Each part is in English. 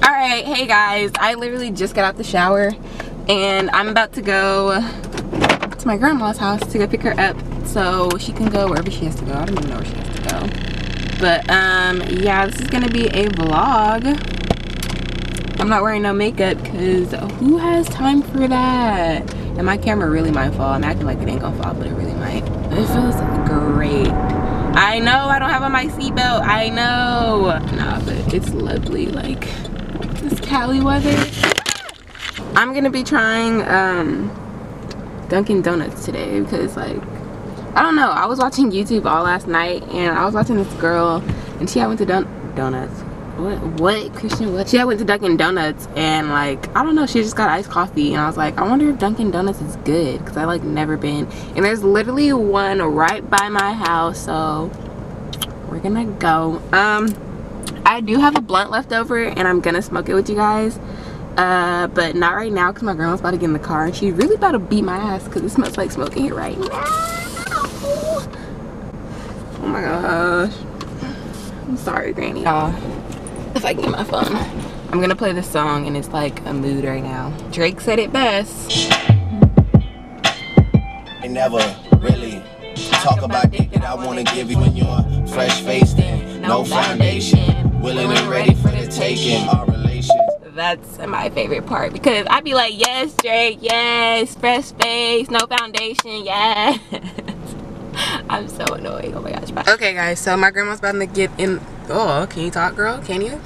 Alright, hey guys, I literally just got out the shower and I'm about to go to my grandma's house to go pick her up so she can go wherever she has to go. I don't even know where she has to go. But yeah, this is gonna be a vlog. I'm not wearing no makeup because who has time for that? And my camera really might fall. I'm acting like it ain't gonna fall, but it really might. It feels great. I know I don't have on my seatbelt. I know. Nah, but it's lovely. Like this Cali weather. I'm gonna be trying Dunkin' Donuts today because, like, I don't know. I was watching YouTube all last night and I was watching this girl and she had went to Donuts. What Christian, what? She had went to Dunkin' Donuts and, like, I don't know, she just got iced coffee and I was like, I wonder if Dunkin' Donuts is good because I, like, never been. And there's literally one right by my house, so we're gonna go. I do have a blunt left over and I'm gonna smoke it with you guys, but not right now because my grandma's about to get in the car and she's really about to beat my ass because it smells like smoking here right now. Oh my gosh, I'm sorry, Granny. If I get my phone, I'm gonna play this song and it's like a mood right now. Drake said it best. I never really talk about dick that I wanna give you when you're fresh faced and no foundation, willing and ready for the taking. Our relations. That's my favorite part because I'd be like, yes, Drake, yes, fresh face, no foundation, yes. I'm so annoying. Oh my gosh. Bye. Okay guys, so my grandma's about to get in. Oh, can you talk, girl? Can you?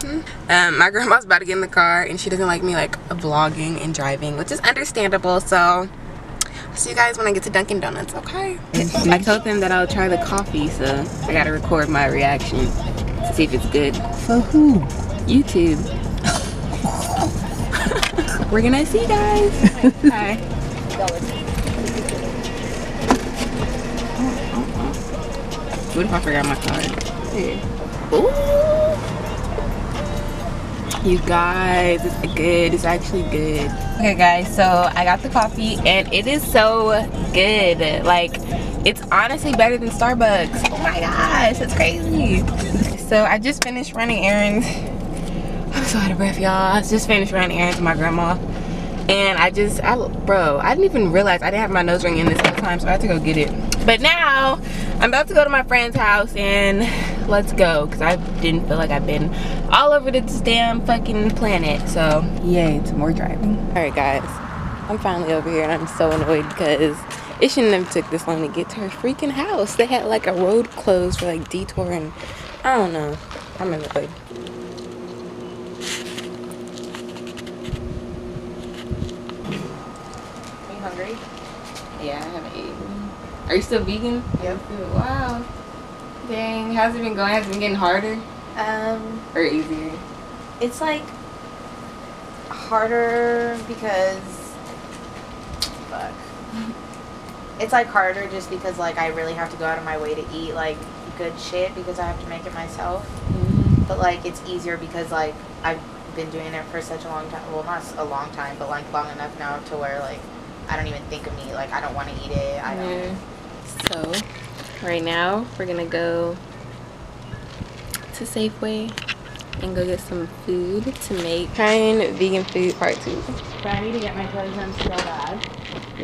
My grandma's about to get in the car and she doesn't like me like vlogging and driving, which is understandable. So I'll see you guys when I get to Dunkin' Donuts, okay? I told them that I'll try the coffee, so I gotta record my reaction to see if it's good. For who? YouTube. We're gonna see, guys. Hi. What if I forgot my card? Hey. Ooh. You guys, it's good. It's actually good. Okay guys, so I got the coffee and it is so good. Like, it's honestly better than Starbucks. Oh my gosh, that's crazy. So I just finished running errands. I'm so out of breath, y'all. I just finished running errands with my grandma. And bro, I didn't even realize I didn't have my nose ring in this whole time, so I had to go get it. But now, I'm about to go to my friend's house and let's go. Because I didn't feel like I've been all over this damn fucking planet. So, yay, it's more driving. Alright guys, I'm finally over here and I'm so annoyed because it shouldn't have took this long to get to her freaking house. They had like a road closed for like detour and I don't know. I'm annoyed. Hungry? Yeah, I haven't eaten. Are you still vegan? Yep. Wow. Dang, how's it been going? Has it been getting harder? Or easier? It's like harder because fuck. It's like harder just because like I really have to go out of my way to eat like good shit because I have to make it myself. Mm-hmm. But like it's easier because like I've been doing it for such a long time. Well, not a long time, but like long enough now to where like I don't even think of meat. Like, I don't want to eat it. I don't. So, right now, we're going to go to Safeway and go get some food to make. Trying vegan food part 2. But I need to get my toes done so bad.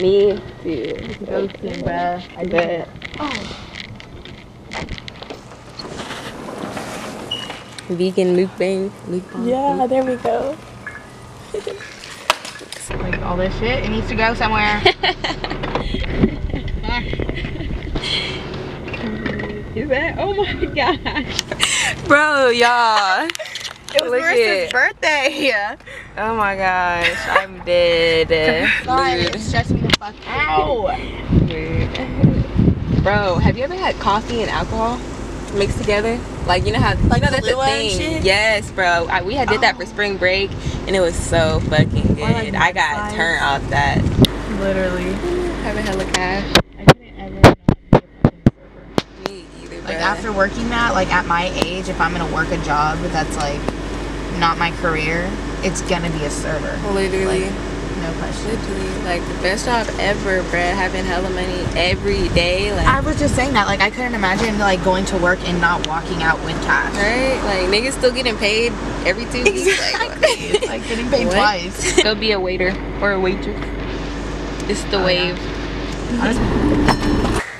Me too. Go soon, bruh. I bet. Oh. Vegan mukbang. Yeah, there we go. Like all this shit, it needs to go somewhere. Is that? Oh my gosh, bro, y'all! It was Marissa's birthday. Oh my gosh, I'm dead. Sorry, it's stressing the fuck out. Bro, have you ever had coffee and alcohol mixed together? Like, you know how, like, you know that's a thing. Shit? Yes, bro. We did that for spring break, and it was so fucking good. Like I got turned off that. Literally. Having hella cash. I couldn't ever not be a fucking server. Me either, Like, after working that, like, at my age, if I'm gonna work a job that's, like, not my career, it's gonna be a server. Literally. Like, no question. Literally, like the best job ever, bruh. Having hella money every day. Like, I was just saying that. Like, I couldn't imagine like going to work and not walking out with cash. right? Like niggas still getting paid every 2 weeks. Exactly. It's like getting paid twice. Go be a waiter or a waitress. It's the wave. Yeah.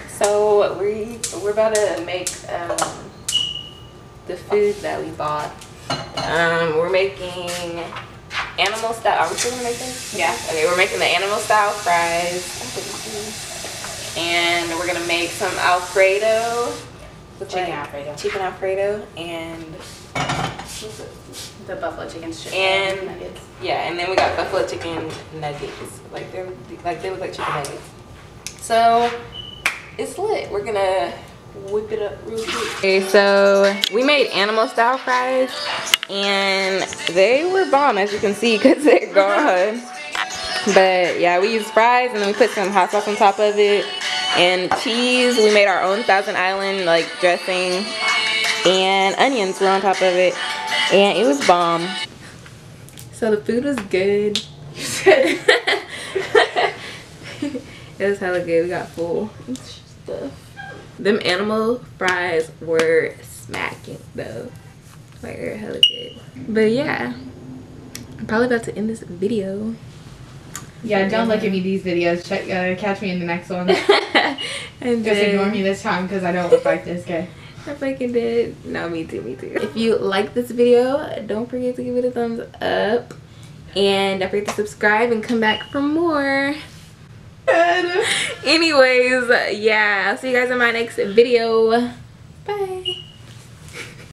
So we're about to make the food that we bought. We're making animal style. Are we still gonna make them? Yeah. Okay, we're making the animal style fries. And we're gonna make some Alfredo. Chicken Alfredo. Chicken Alfredo and The buffalo chicken strip and nuggets. yeah, and then we got buffalo chicken nuggets. They look like chicken nuggets. So it's lit. We're gonna whip it up real quick. Okay, so we made animal style fries and they were bomb, as you can see, because they're gone. But yeah, we used fries and then we put some hot sauce on top of it and cheese. We made our own Thousand Island like dressing and onions were on top of it and it was bomb. So the food was good. It was hella good. We got full stuff. Them animal fries were smacking though. Like they're hella good. But yeah, I'm probably about to end this video. Yeah, don't look at me these videos. Catch me in the next one. And Just ignore me this time because I don't look like this guy. I fucking did. No, me too, me too. If you like this video, don't forget to give it a thumbs up. And don't forget to subscribe and come back for more. Anyways, yeah, I'll see you guys in my next video. Bye.